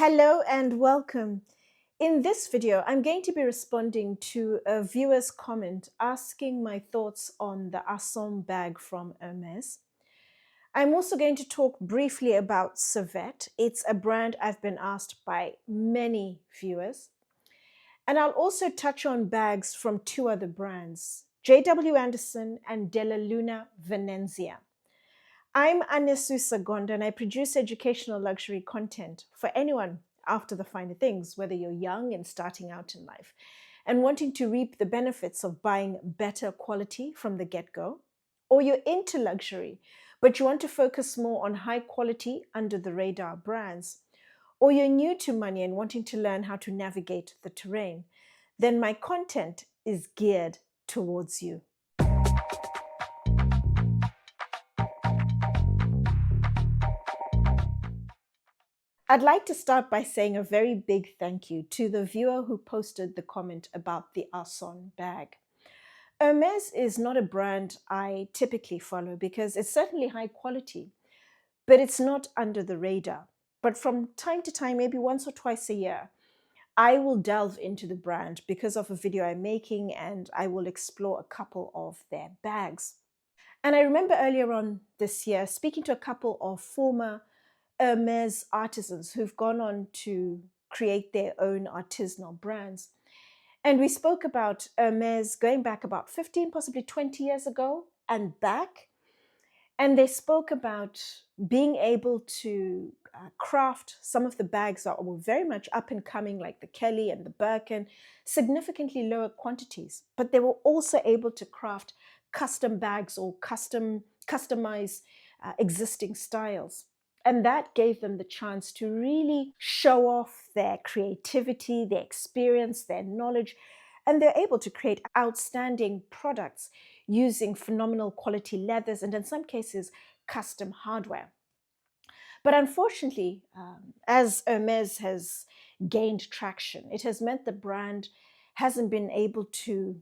Hello and welcome. In this video, I'm going to be responding to a viewer's comment asking my thoughts on the Arçon bag from Hermès. I'm also going to talk briefly about Savette. It's a brand I've been asked by many viewers. And I'll also touch on bags from two other brands, JW Anderson and Della Venezia. I'm Anesu Sagonda and I produce educational luxury content for anyone after the finer things, whether you're young and starting out in life and wanting to reap the benefits of buying better quality from the get-go, or you're into luxury, but you want to focus more on high quality under the radar brands, or you're new to money and wanting to learn how to navigate the terrain, then my content is geared towards you. I'd like to start by saying a very big thank you to the viewer who posted the comment about the Arçon bag. Hermès is not a brand I typically follow because it's certainly high quality, but it's not under the radar. But from time to time, maybe once or twice a year, I will delve into the brand because of a video I'm making and I will explore a couple of their bags. And I remember earlier on this year speaking to a couple of former Hermès artisans who've gone on to create their own artisanal brands. And we spoke about Hermès going back about 15, possibly 20 years ago and back. And they spoke about being able to craft some of the bags that were very much up and coming, like the Kelly and the Birkin, significantly lower quantities. But they were also able to craft custom bags or customize existing styles. And that gave them the chance to really show off their creativity, their experience, their knowledge, and they're able to create outstanding products using phenomenal quality leathers and in some cases, custom hardware. But unfortunately, as Hermès has gained traction, it has meant the brand hasn't been able to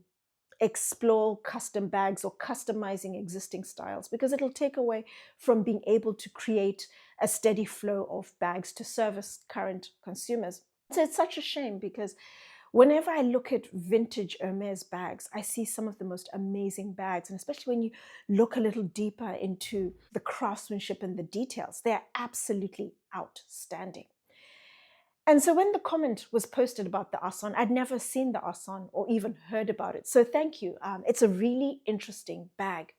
explore custom bags or customizing existing styles because it'll take away from being able to create a steady flow of bags to service current consumers. So it's such a shame because whenever I look at vintage Hermès bags, I see some of the most amazing bags, and especially when you look a little deeper into the craftsmanship and the details, they're absolutely outstanding. And so when the comment was posted about the Arçon, I'd never seen the Arçon or even heard about it. So thank you. It's a really interesting bag.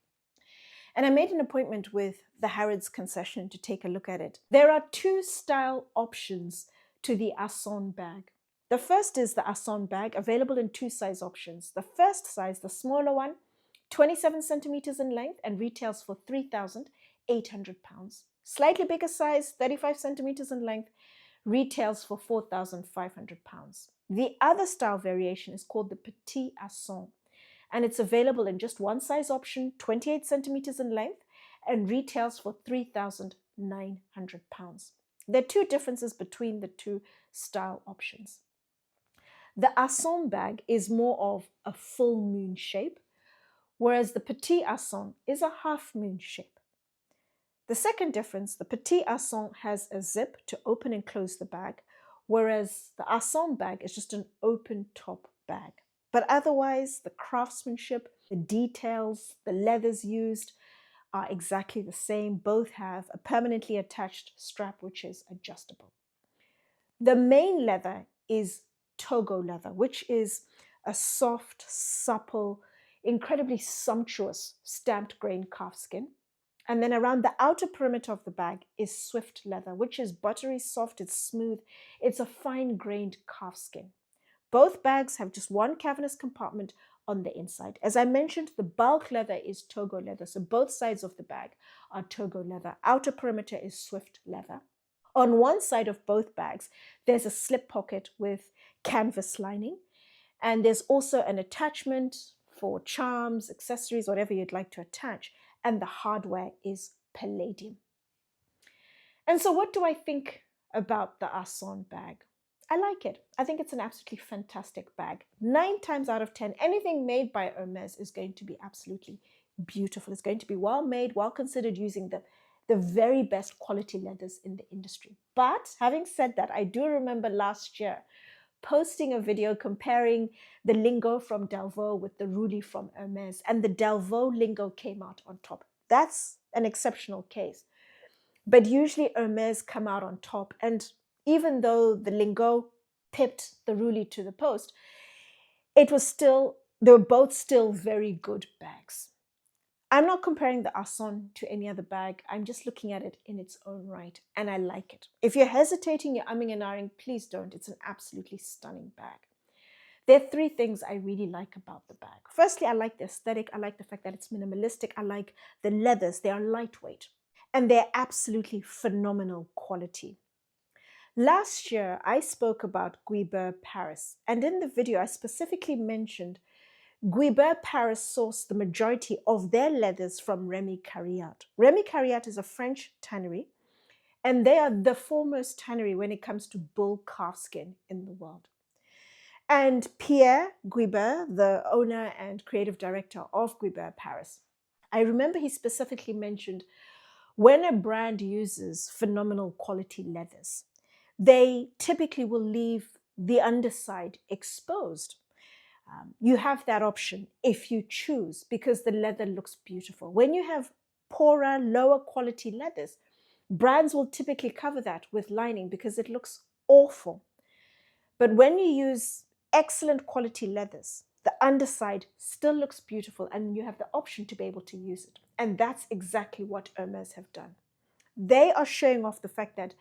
And I made an appointment with the Harrods concession to take a look at it. There are two style options to the Arçon bag. The first is the Arçon bag, available in two size options. The first size, the smaller one, 27 centimeters in length and retails for £3,800. Slightly bigger size, 35 centimeters in length, retails for £4,500. The other style variation is called the Petit Arçon, and it's available in just one size option, 28 centimeters in length, and retails for £3,900. There are two differences between the two style options. The Arçon bag is more of a full moon shape, whereas the Petit Arçon is a half moon shape. The second difference, the Petit Arçon has a zip to open and close the bag, whereas the Arçon bag is just an open top bag. But otherwise, the craftsmanship, the details, the leathers used are exactly the same. Both have a permanently attached strap, which is adjustable. The main leather is Togo leather, which is a soft, supple, incredibly sumptuous stamped grain calfskin. And then around the outer perimeter of the bag is swift leather, which is buttery soft, it's smooth, it's a fine-grained calfskin. Both bags have just one cavernous compartment on the inside. As I mentioned, the bulk leather is Togo leather, so both sides of the bag are Togo leather. Outer perimeter is swift leather. On one side of both bags, there's a slip pocket with canvas lining, and there's also an attachment for charms, accessories, whatever you'd like to attach, and the hardware is palladium. And so what do I think about the Arçon bag? I like it. I think it's an absolutely fantastic bag. 9 times out of 10, anything made by Hermès is going to be absolutely beautiful. It's going to be well made, well considered, using the the very best quality leathers in the industry. But having said that, I do remember last year posting a video comparing the lingo from Delvaux with the Roulis from Hermès, and the Delvaux lingo came out on top. That's an exceptional case. But usually Hermès come out on top, and even though the lingo pipped the Roulis to the post, they were both still very good bags. I'm not comparing the Arçon to any other bag. I'm just looking at it in its own right, and I like it. If you're hesitating, you're umming and ahhing, please don't. It's an absolutely stunning bag. There are three things I really like about the bag. Firstly, I like the aesthetic. I like the fact that it's minimalistic. I like the leathers. They are lightweight, and they're absolutely phenomenal quality. Last year, I spoke about Guibert Paris, and in the video, I specifically mentioned Guibert Paris sourced the majority of their leathers from Rémy Cariat. Rémy Cariat is a French tannery, and they are the foremost tannery when it comes to bull calfskin in the world. And Pierre Guibert, the owner and creative director of Guibert Paris, I remember he specifically mentioned when a brand uses phenomenal quality leathers, they typically will leave the underside exposed. You have that option if you choose, because the leather looks beautiful. When you have poorer, lower quality leathers, brands will typically cover that with lining because it looks awful. But when you use excellent quality leathers, the underside still looks beautiful, and you have the option to be able to use it. And that's exactly what Hermès have done. They are showing off the fact that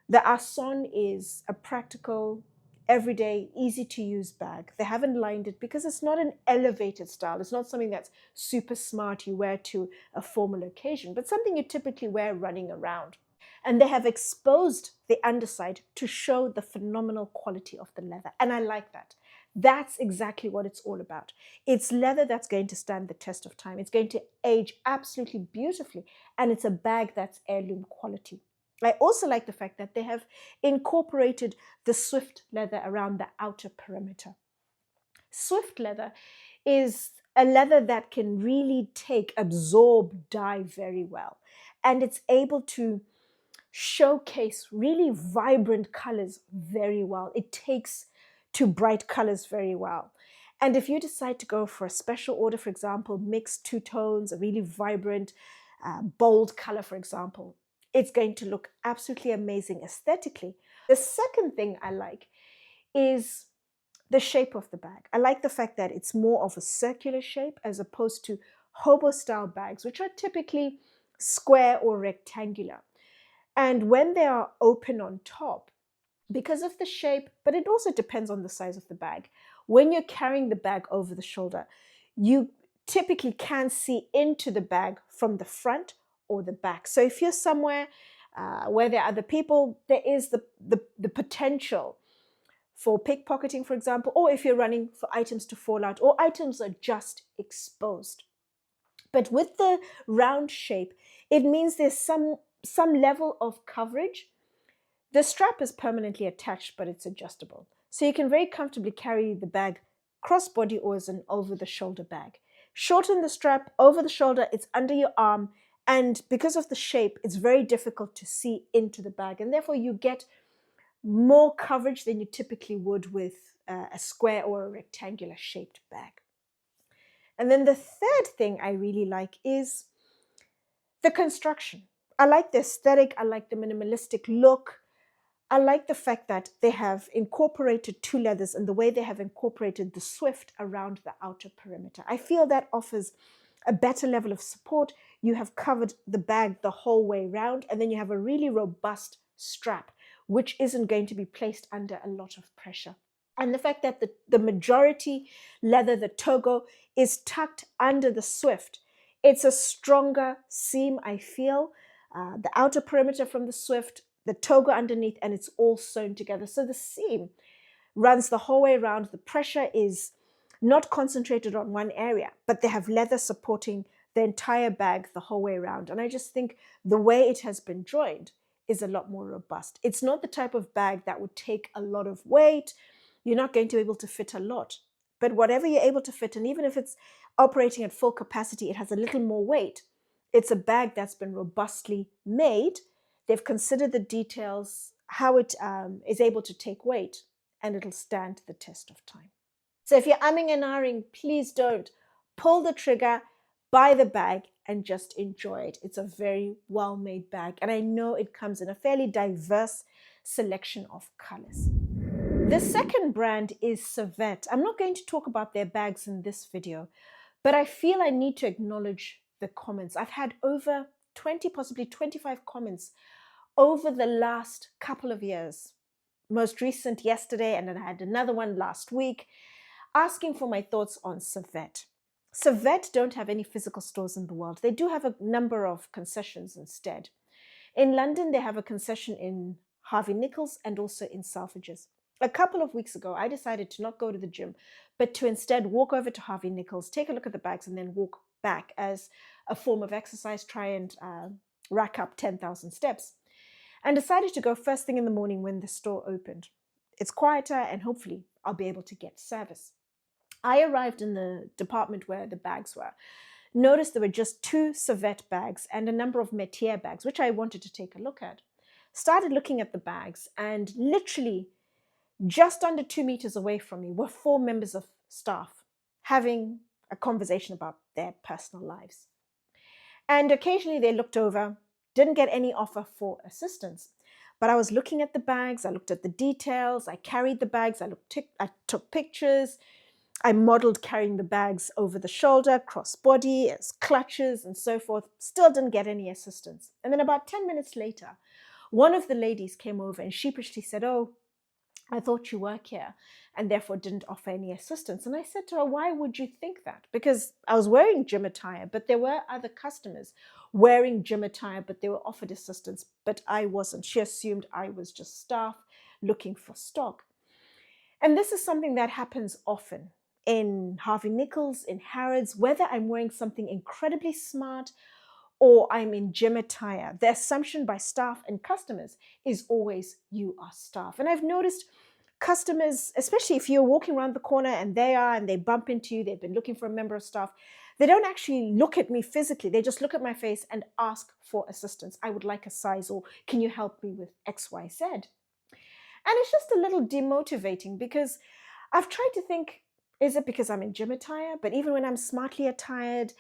the Arçon is a practical, everyday, easy to use bag. They haven't lined it because it's not an elevated style. It's not something that's super smart you wear to a formal occasion, but something you typically wear running around. And they have exposed the underside to show the phenomenal quality of the leather. And I like that. That's exactly what it's all about. It's leather that's going to stand the test of time. It's going to age absolutely beautifully. And it's a bag that's heirloom quality. I also like the fact that they have incorporated the Swift leather around the outer perimeter. Swift leather is a leather that can really absorb dye very well. And it's able to showcase really vibrant colors very well. It takes to bright colors very well. And if you decide to go for a special order, for example, mixed two tones, a really vibrant, bold color, for example, it's going to look absolutely amazing aesthetically. The second thing I like is the shape of the bag. I like the fact that it's more of a circular shape as opposed to hobo style bags, which are typically square or rectangular. And when they are open on top, because of the shape, but it also depends on the size of the bag, when you're carrying the bag over the shoulder, you typically can see into the bag from the front or the back. So if you're somewhere where there are other people, there is the potential for pickpocketing, for example, or if you're running for items to fall out or items are just exposed. But with the round shape, it means there's some level of coverage. The strap is permanently attached, but it's adjustable. So you can very comfortably carry the bag crossbody or as an over-the-shoulder bag. Shorten the strap over the shoulder, it's under your arm, and because of the shape, it's very difficult to see into the bag, and therefore you get more coverage than you typically would with a square or a rectangular shaped bag. And then the third thing I really like is the construction. I like the aesthetic, I like the minimalistic look. I like the fact that they have incorporated two leathers and the way they have incorporated the Swift around the outer perimeter. I feel that offers a better level of support. You have covered the bag the whole way around, and then you have a really robust strap, which isn't going to be placed under a lot of pressure. And the fact that the majority leather, the Togo, is tucked under the Swift, it's a stronger seam, I feel. The outer perimeter from the Swift, the Togo underneath, and it's all sewn together. So the seam runs the whole way around. The pressure is not concentrated on one area, but they have leather supporting the entire bag the whole way around. And I just think the way it has been joined is a lot more robust. It's not the type of bag that would take a lot of weight. You're not going to be able to fit a lot. But whatever you're able to fit, and even if it's operating at full capacity, it has a little more weight. It's a bag that's been robustly made. They've considered the details, how it is able to take weight, and it'll stand the test of time. So if you're umming and ahhing, please don't. Pull the trigger, buy the bag, and just enjoy it. It's a very well-made bag, and I know it comes in a fairly diverse selection of colors. The second brand is Savette. I'm not going to talk about their bags in this video, but I feel I need to acknowledge the comments. I've had over 20, possibly 25 comments over the last couple of years. Most recent yesterday, and then I had another one last week, asking for my thoughts on Savette. Savette don't have any physical stores in the world. They do have a number of concessions instead. In London, they have a concession in Harvey Nichols and also in Selfridges. A couple of weeks ago, I decided to not go to the gym, but to instead walk over to Harvey Nichols, take a look at the bags, and then walk back as a form of exercise, try and rack up 10,000 steps. And decided to go first thing in the morning when the store opened. It's quieter and hopefully I'll be able to get service. I arrived in the department where the bags were. Noticed there were just 2 Savette bags and a number of métier bags, which I wanted to take a look at. Started looking at the bags, and literally just under 2 meters away from me were 4 members of staff having a conversation about their personal lives. And occasionally they looked over, didn't get any offer for assistance. But I was looking at the bags, I looked at the details, I carried the bags, I took pictures, I modeled carrying the bags over the shoulder, cross-body, as clutches and so forth. Still didn't get any assistance. And then about 10 minutes later, one of the ladies came over and sheepishly said, "Oh, I thought you work here," and therefore didn't offer any assistance. And I said to her, "Why would you think that?" Because I was wearing gym attire, but there were other customers wearing gym attire, but they were offered assistance, but I wasn't. She assumed I was just staff looking for stock. And this is something that happens often in Harvey Nichols, in Harrods, whether I'm wearing something incredibly smart or I'm in gym attire. The assumption by staff and customers is always you are staff. And I've noticed customers, especially if you're walking around the corner and they bump into you, they've been looking for a member of staff, they don't actually look at me physically. They just look at my face and ask for assistance. "I would like a size," or "Can you help me with XYZ?" And it's just a little demotivating because I've tried to think, is it because I'm in gym attire? But even when I'm smartly attired,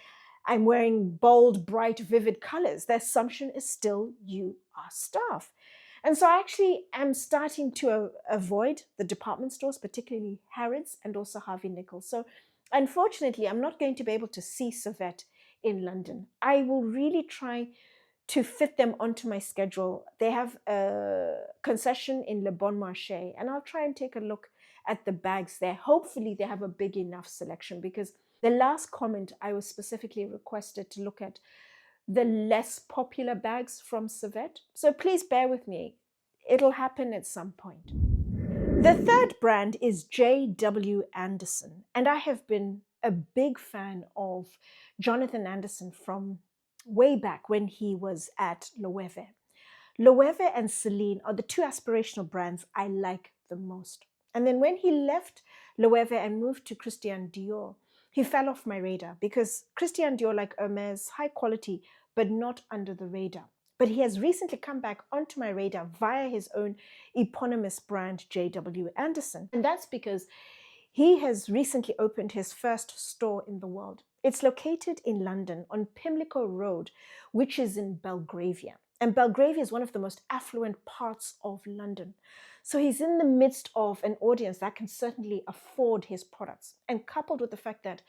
I'm wearing bold, bright, vivid colors, the assumption is still you are staff. And so I actually am starting to avoid the department stores, particularly Harrods and also Harvey Nichols. So unfortunately, I'm not going to be able to see Savette in London. I will really try to fit them onto my schedule. They have a concession in Le Bon Marché, and I'll try and take a look at the bags there. Hopefully they have a big enough selection, because the last comment I was specifically requested to look at the less popular bags from Savette. So please bear with me. It'll happen at some point. The third brand is J.W. Anderson, and I have been a big fan of Jonathan Anderson from way back when he was at Loewe. Loewe and Celine are the 2 aspirational brands I like the most. And then when he left Loewe and moved to Christian Dior, he fell off my radar, because Christian Dior, like Hermès, high quality, but not under the radar. But he has recently come back onto my radar via his own eponymous brand, J.W. Anderson. And that's because he has recently opened his first store in the world. It's located in London on Pimlico Road, which is in Belgravia. And Belgravia is one of the most affluent parts of London. So he's in the midst of an audience that can certainly afford his products. And coupled with the fact that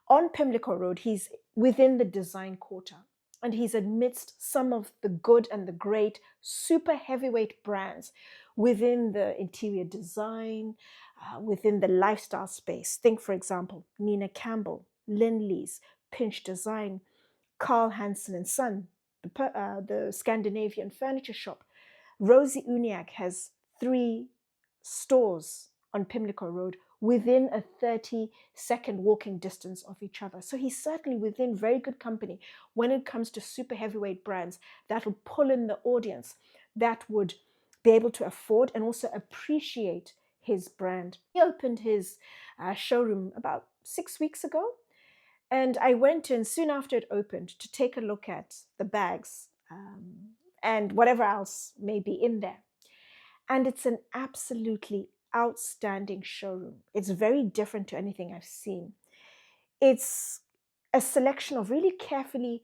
on Pimlico Road, he's within the design quarter, and he's amidst some of the good and the great super heavyweight brands within the interior design, within the lifestyle space. Think, for example, Nina Campbell, Lindley's, Pinch Design, Carl Hansen and Son, the Scandinavian furniture shop. Rosie Uniacke has 3 stores on Pimlico Road within a 30-second walking distance of each other. So he's certainly within very good company when it comes to super heavyweight brands that will pull in the audience that would be able to afford and also appreciate his brand. He opened his showroom about 6 weeks ago, And I went in soon after it opened to take a look at the bags and whatever else may be in there. And it's an absolutely outstanding showroom. It's very different to anything I've seen. It's a selection of really carefully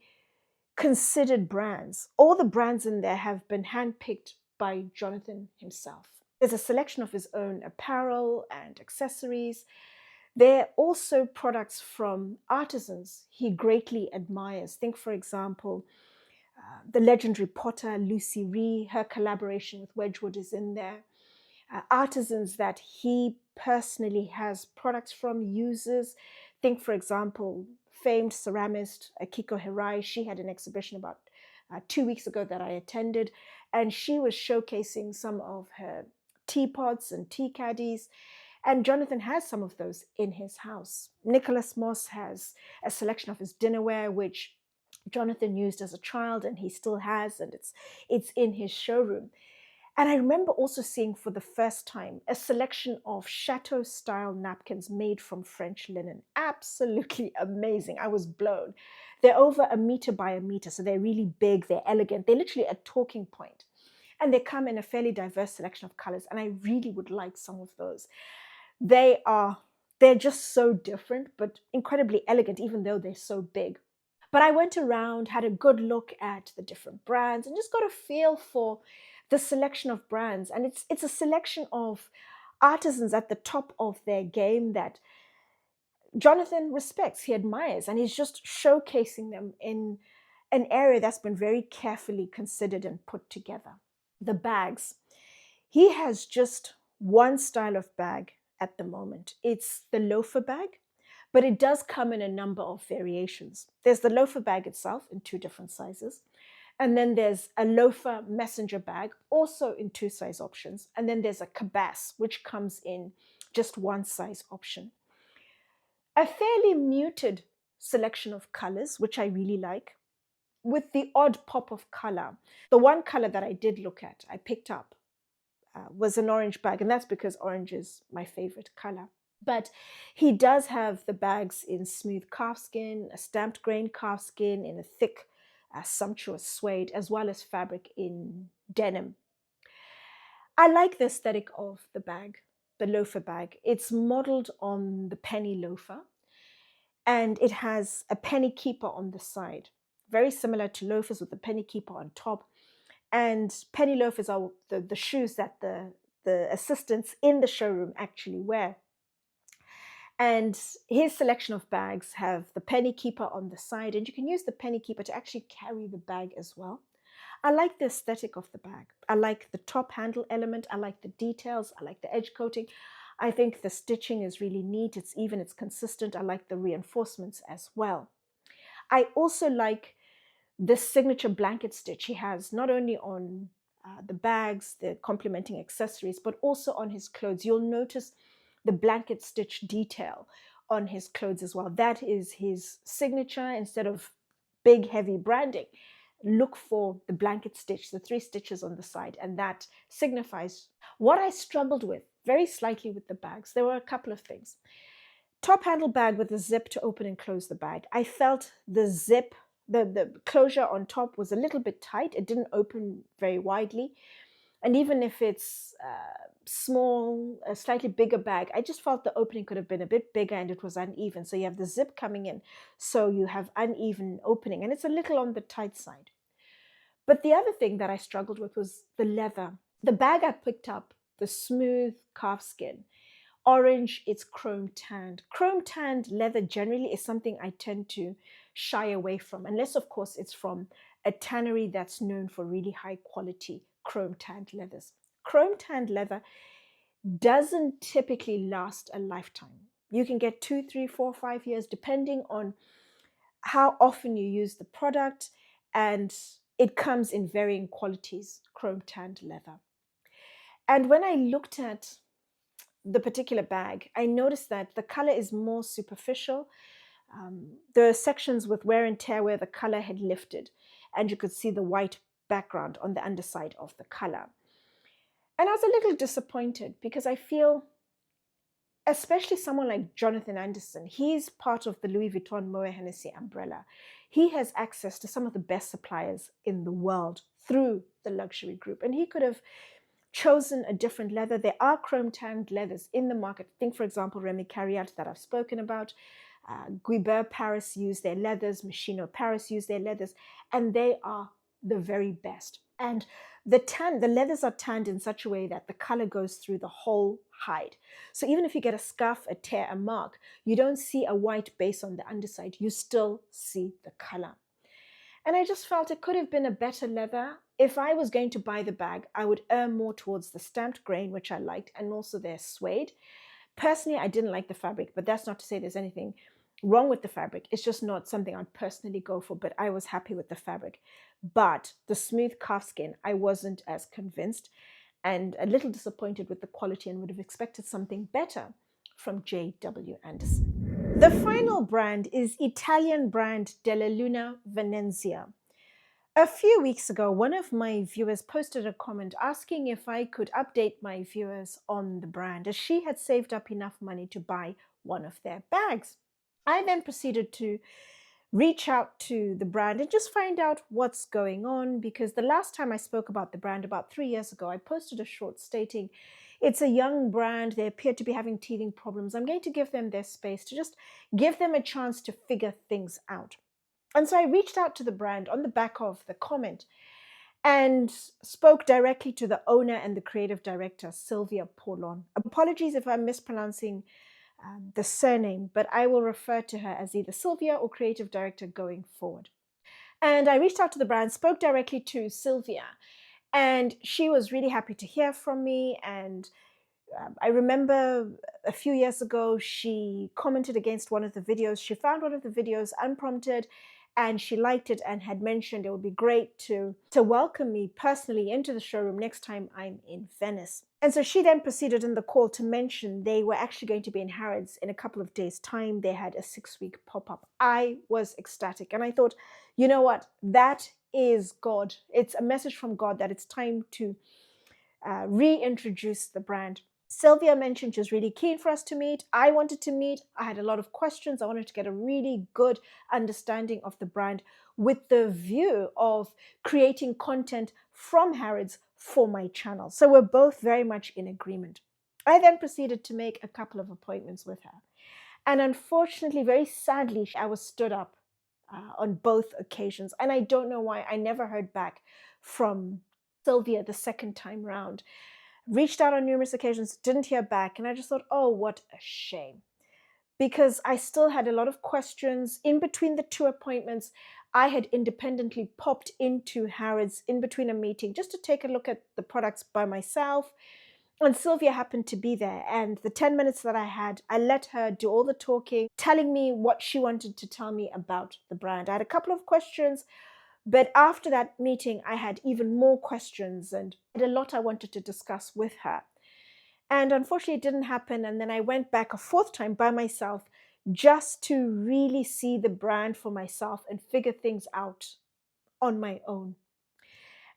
considered brands. All the brands in there have been handpicked by Jonathan himself. There's a selection of his own apparel and accessories. There are also products from artisans he greatly admires. Think, for example, the legendary potter Lucy Ree, her collaboration with Wedgwood is in there. Artisans that he personally has products from, uses. Think, for example, famed ceramist Akiko Hirai. She had an exhibition about 2 weeks ago that I attended, and she was showcasing some of her teapots and tea caddies. And Jonathan has some of those in his house. Nicholas Moss has a selection of his dinnerware, which Jonathan used as a child and he still has, and it's in his showroom. And I remember also seeing for the first time a selection of chateau-style napkins made from French linen. Absolutely amazing. I was blown. They're over 1 meter by 1 meter, so they're really big, they're elegant, they're literally a talking point. And they come in a fairly diverse selection of colors, and I really would like some of those. They're just so different, but incredibly elegant, even though they're so big. But I went around, had a good look at the different brands, and just got a feel for the selection of brands. And it's a selection of artisans at the top of their game that Jonathan respects, he admires, and he's just showcasing them in an area that's been very carefully considered and put together. The bags. He has just one style of bag at the moment. It's the loafer bag, but it does come in a number of variations. There's the loafer bag itself in 2 different sizes. And then there's a loafer messenger bag, also in 2 size options. And then there's a cabasse, which comes in just 1 size option. A fairly muted selection of colors, which I really like, with the odd pop of color. The one color that I did look at, I picked up, was an orange bag, and that's because orange is my favorite color. But he does have the bags in smooth calfskin, a stamped grain calfskin, in a thick, sumptuous suede, as well as fabric in denim. I like the aesthetic of the bag, the loafer bag. It's modeled on the penny loafer, and it has a penny keeper on the side, very similar to loafers with the penny keeper on top. And penny loafers are the shoes that the assistants in the showroom actually wear. And his selection of bags have the penny keeper on the side, and you can use the penny keeper to actually carry the bag as well. I like the aesthetic of the bag. I like the top handle element. I like the details. I like the edge coating. I think the stitching is really neat. It's even, it's consistent. I like the reinforcements as well. I also like the signature blanket stitch he has, not only on the bags, the complementing accessories, but also on his clothes. You'll notice the blanket stitch detail on his clothes as well. That is his signature. Instead of big, heavy branding, look for the blanket stitch, the 3 stitches on the side, and that signifies. What I struggled with very slightly with the bags, there were a couple of things. Top handle bag with a zip to open and close the bag. I felt the zip, the closure on top was a little bit tight. It didn't open very widely. And even if it's small, a slightly bigger bag, I just felt the opening could have been a bit bigger and it was uneven. So you have the zip coming in, so you have uneven opening, and it's a little on the tight side. But the other thing that I struggled with was the leather. The bag I picked up, the smooth calfskin, orange, it's chrome tanned. Chrome tanned leather generally is something I tend to shy away from, unless of course it's from a tannery that's known for really high quality chrome tanned leathers. Chrome tanned leather doesn't typically last a lifetime. You can get 2, 3, 4, 5 years, depending on how often you use the product, and it comes in varying qualities, chrome tanned leather. And when I looked at the particular bag, I noticed that the color is more superficial. There are sections with wear and tear where the color had lifted, and you could see the white background on the underside of the color. And I was a little disappointed because I feel especially someone like Jonathan Anderson. He's part of the Louis Vuitton Moet Hennessy umbrella. He has access to some of the best suppliers in the world through the luxury group, and he could have chosen a different leather. There are chrome tanned leathers in the market. Think, for example, Remy Cariat that I've spoken about. Guibert Paris use their leathers, Machino Paris use their leathers, and they are the very best. And the leathers are tanned in such a way that the color goes through the whole hide. So even if you get a scuff, a tear, a mark, you don't see a white base on the underside. You still see the color. And I just felt it could have been a better leather. If I was going to buy the bag, I would err more towards the stamped grain, which I liked, and also their suede. Personally, I didn't like the fabric, but that's not to say there's anything wrong with the fabric. It's just not something I'd personally go for, but I was happy with the fabric. But the smooth calfskin, I wasn't as convinced and a little disappointed with the quality and would have expected something better from J.W. Anderson. The final brand is Italian brand Della Venezia. A few weeks ago, one of my viewers posted a comment asking if I could update my viewers on the brand, as she had saved up enough money to buy one of their bags. I then proceeded to reach out to the brand and just find out what's going on, because the last time I spoke about the brand, about 3 years ago, I posted a short stating it's a young brand. They appear to be having teething problems. I'm going to give them their space to just give them a chance to figure things out. And so I reached out to the brand on the back of the comment and spoke directly to the owner and the creative director, Sylvia Paulon. Apologies if I'm mispronouncing the surname, but I will refer to her as either Sylvia or creative director going forward. And I reached out to the brand, spoke directly to Sylvia, and she was really happy to hear from me. And I remember a few years ago, she commented against one of the videos. She found one of the videos unprompted and she liked it and had mentioned it would be great to welcome me personally into the showroom next time I'm in Venice. And so she then proceeded in the call to mention they were actually going to be in Harrods in a couple of days' time. They had a 6-week pop-up. I was ecstatic and I thought, you know what, that is God. It's a message from God that it's time to reintroduce the brand. Sylvia mentioned she was really keen for us to meet. I wanted to meet. I had a lot of questions. I wanted to get a really good understanding of the brand with the view of creating content from Harrods for my channel. So we're both very much in agreement. I then proceeded to make a couple of appointments with her. And unfortunately, very sadly, I was stood up on both occasions. And I don't know why. I never heard back from Sylvia the second time round. Reached out on numerous occasions, didn't hear back. And I just thought, oh, what a shame. Because I still had a lot of questions. In between the two appointments, I had independently popped into Harrods in between a meeting just to take a look at the products by myself. And Sylvia happened to be there. And the 10 minutes that I had, I let her do all the talking, telling me what she wanted to tell me about the brand. I had a couple of questions. But after that meeting, I had even more questions and had a lot I wanted to discuss with her. And unfortunately, it didn't happen. And then I went back a fourth time by myself just to really see the brand for myself and figure things out on my own.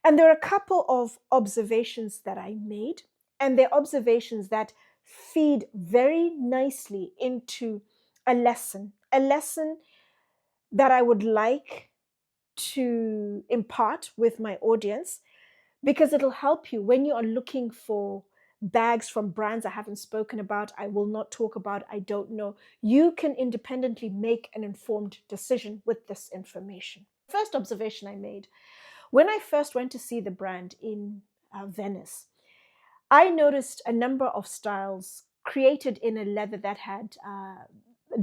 And there are a couple of observations that I made, and they're observations that feed very nicely into a lesson that I would like to impart with my audience, because it'll help you when you are looking for bags from brands I haven't spoken about, I will not talk about, I don't know. You can independently make an informed decision with this information. First observation I made, when I first went to see the brand in Venice, I noticed a number of styles created in a leather that had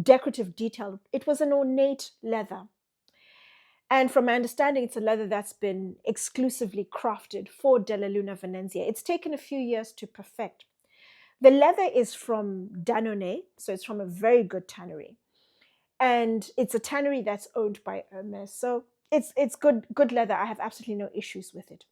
decorative detail. It was an ornate leather. And from my understanding, it's a leather that's been exclusively crafted for Della Venezia. It's taken a few years to perfect. The leather is from Danone, so it's from a very good tannery. And it's a tannery that's owned by Hermès. So it's good leather. I have absolutely no issues with it.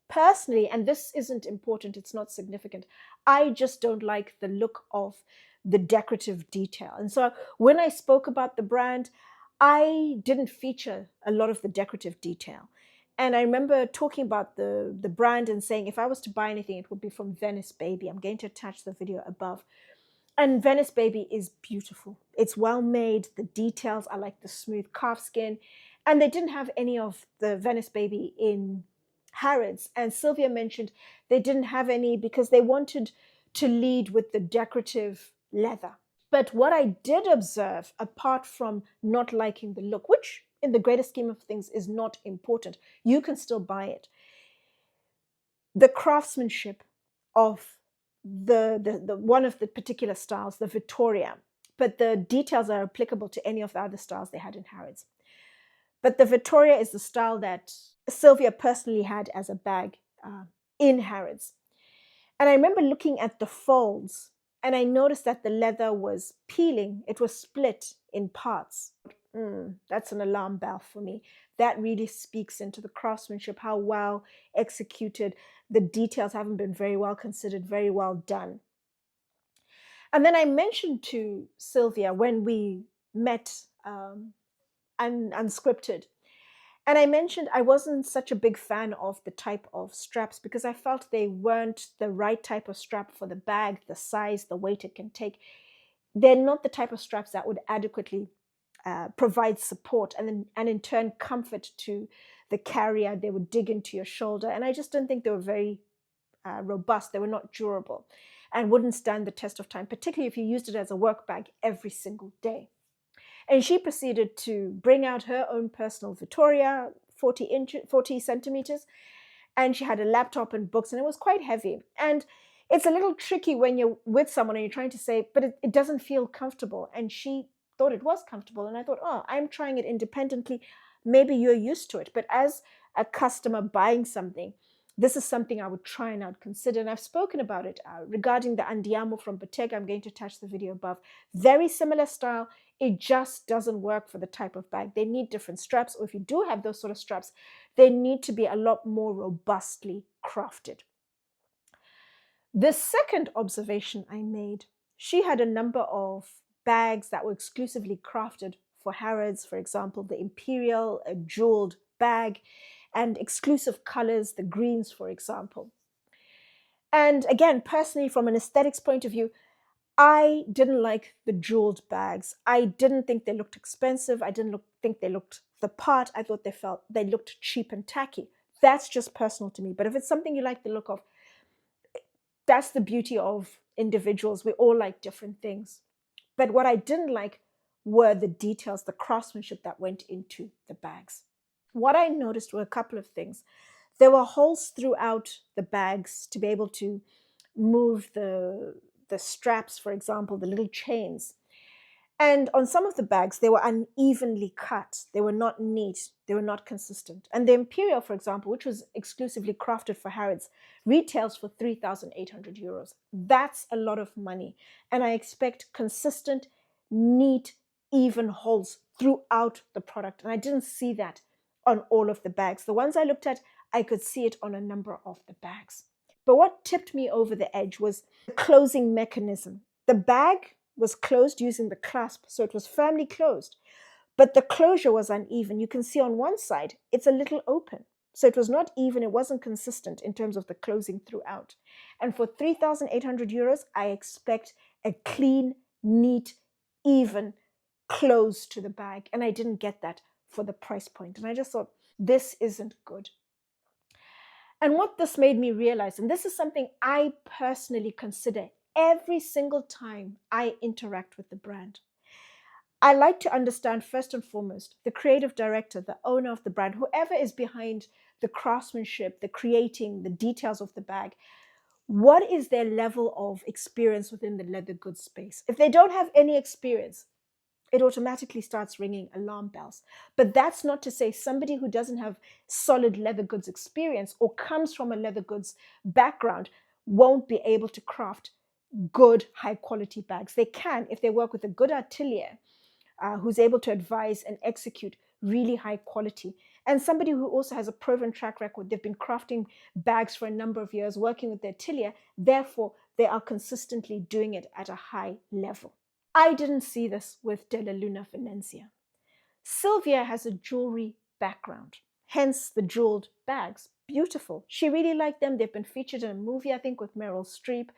Personally, and this isn't important, it's not significant, I just don't like the look of the decorative detail. And so when I spoke about the brand, I didn't feature a lot of the decorative detail. And I remember talking about the brand and saying, if I was to buy anything, it would be from Venice Baby. I'm going to attach the video above. And Venice Baby is beautiful. It's well made. The details are like the smooth calf skin. And they didn't have any of the Venice Baby in Harrods. And Sylvia mentioned they didn't have any because they wanted to lead with the decorative leather. But what I did observe, apart from not liking the look, which in the greater scheme of things is not important, you can still buy it, the craftsmanship of the one of the particular styles, the Vittoria, but the details are applicable to any of the other styles they had in Harrods. But the Vittoria is the style that Sylvia personally had as a bag in Harrods. And I remember looking at the folds and I noticed that the leather was peeling. It was split in parts. That's an alarm bell for me. That really speaks into the craftsmanship, how well executed. The details haven't been very well considered, very well done. And then I mentioned to Sylvia when we met unscripted, and I mentioned I wasn't such a big fan of the type of straps because I felt they weren't the right type of strap for the bag, the size, the weight it can take. They're not the type of straps that would adequately provide support and in turn comfort to the carrier. They would dig into your shoulder. And I just didn't think they were very robust. They were not durable and wouldn't stand the test of time, particularly if you used it as a work bag every single day. And she proceeded to bring out her own personal Vittoria, 40 centimeters, and she had a laptop and books, and it was quite heavy. And it's a little tricky when you're with someone and you're trying to say, but it doesn't feel comfortable. And she thought it was comfortable. And I thought, oh, I'm trying it independently. Maybe you're used to it. But as a customer buying something, this is something I would try and I'd consider. And I've spoken about it regarding the Andiamo from Bottega. I'm going to attach the video above. Very similar style. It just doesn't work for the type of bag. They need different straps, or if you do have those sort of straps, they need to be a lot more robustly crafted. The second observation I made, she had a number of bags that were exclusively crafted for Harrods, for example, the Imperial, a jeweled bag, and exclusive colors, the greens, for example. And again, personally, from an aesthetics point of view, I didn't like the jeweled bags. I didn't think they looked expensive. I didn't think they looked the part. I thought they looked cheap and tacky. That's just personal to me. But if it's something you like the look of, that's the beauty of individuals. We all like different things. But what I didn't like were the details, the craftsmanship that went into the bags. What I noticed were a couple of things. There were holes throughout the bags to be able to move the straps, for example, the little chains. And on some of the bags, they were unevenly cut. They were not neat. They were not consistent. And the Imperial, for example, which was exclusively crafted for Harrods, retails for 3,800 euros. That's a lot of money. And I expect consistent, neat, even holes throughout the product. And I didn't see that on all of the bags. The ones I looked at, I could see it on a number of the bags. But what tipped me over the edge was the closing mechanism. The bag was closed using the clasp, so it was firmly closed. But the closure was uneven. You can see on one side, it's a little open. So it was not even, it wasn't consistent in terms of the closing throughout. And for 3,800 euros, I expect a clean, neat, even close to the bag. And I didn't get that for the price point. And I just thought, this isn't good. And what this made me realize, and this is something I personally consider every single time I interact with the brand, I like to understand first and foremost the creative director, the owner of the brand, whoever is behind the craftsmanship, the creating, the details of the bag. What is their level of experience within the leather goods space? If they don't have any experience, it automatically starts ringing alarm bells. But that's not to say somebody who doesn't have solid leather goods experience or comes from a leather goods background won't be able to craft good, high quality bags. They can if they work with a good atelier who's able to advise and execute really high quality. And somebody who also has a proven track record. They've been crafting bags for a number of years, working with their atelier. Therefore, they are consistently doing it at a high level. I didn't see this with Della Luna Venezia. Sylvia has a jewelry background, hence the jeweled bags. Beautiful. She really liked them. They've been featured in a movie, I think, with Meryl Streep.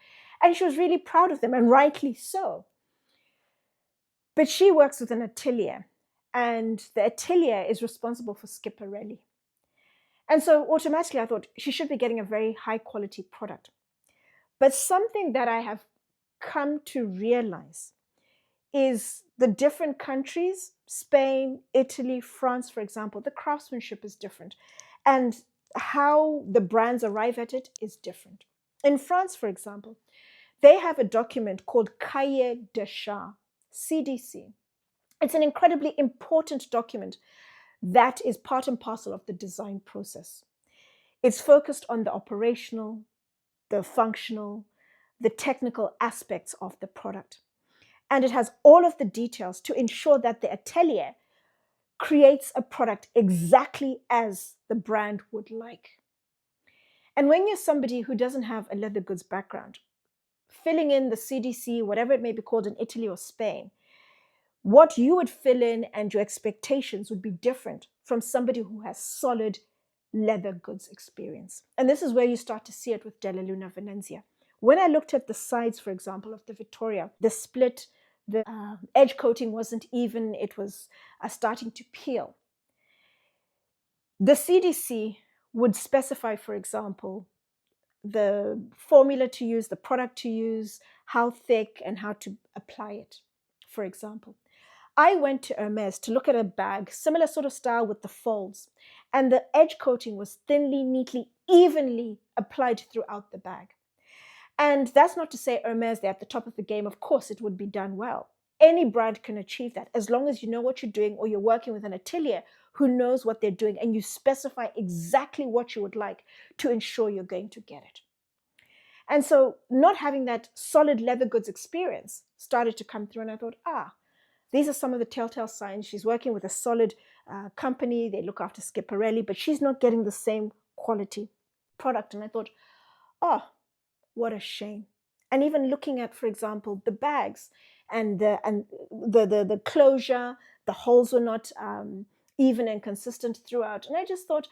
And she was really proud of them, and rightly so. But she works with an atelier, and the atelier is responsible for Schiaparelli. And so automatically I thought she should be getting a very high quality product. But something that I have come to realize is the different countries, Spain, Italy, France, for example, the craftsmanship is different. And how the brands arrive at it is different. In France, for example, they have a document called Cahier de Charge, CDC. It's an incredibly important document that is part and parcel of the design process. It's focused on the operational, the functional, the technical aspects of the product. And it has all of the details to ensure that the atelier creates a product exactly as the brand would like. And when you're somebody who doesn't have a leather goods background, filling in the CDC, whatever it may be called in Italy or Spain, what you would fill in and your expectations would be different from somebody who has solid leather goods experience. And this is where you start to see it with Della Venezia. When I looked at the sides, for example, of the Vittoria, the split, the edge coating wasn't even, it was starting to peel. The CDC would specify, for example, the formula to use, the product to use, how thick and how to apply it, for example. I went to Hermès to look at a bag, similar sort of style with the folds, and the edge coating was thinly, neatly, evenly applied throughout the bag. And that's not to say Hermès, they're at the top of the game. Of course, it would be done well. Any brand can achieve that as long as you know what you're doing, or you're working with an atelier who knows what they're doing, and you specify exactly what you would like to ensure you're going to get it. And so not having that solid leather goods experience started to come through, and I thought, these are some of the telltale signs. She's working with a solid company. They look after Schiaparelli, but she's not getting the same quality product. And I thought, what a shame. And even looking at, for example, the bags and the closure, the holes were not even and consistent throughout. And I just thought,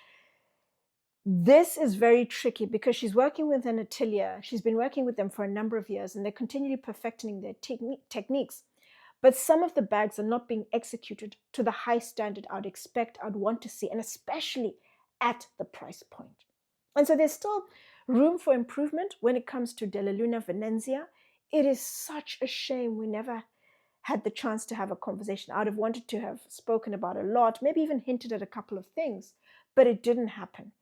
this is very tricky because she's working with an atelier. She's been working with them for a number of years, and they're continually perfecting their techniques. But some of the bags are not being executed to the high standard I'd expect, I'd want to see, and especially at the price point. And so there's still room for improvement when it comes to Della Venezia. It is such a shame we never had the chance to have a conversation. I'd have wanted to have spoken about a lot, maybe even hinted at a couple of things, but it didn't happen.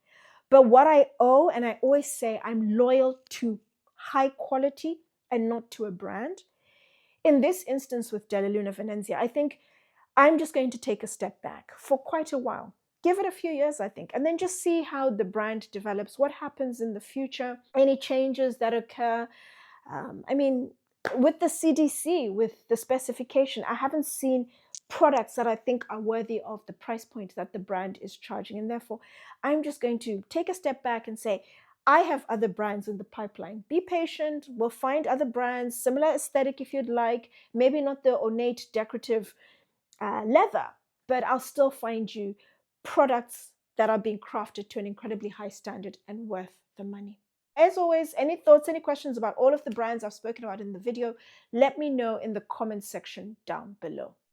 But what I owe, and I always say I'm loyal to high quality and not to a brand. In this instance with Della Venezia, I think I'm just going to take a step back for quite a while. Give it a few years, I think, and then just see how the brand develops, what happens in the future, any changes that occur. With the CDC, with the specification, I haven't seen products that I think are worthy of the price point that the brand is charging. And therefore, I'm just going to take a step back and say, I have other brands in the pipeline. Be patient. We'll find other brands, similar aesthetic if you'd like, maybe not the ornate decorative leather, but I'll still find you products that are being crafted to an incredibly high standard and worth the money. As always, any thoughts, any questions about all of the brands I've spoken about in the video, let me know in the comments section down below.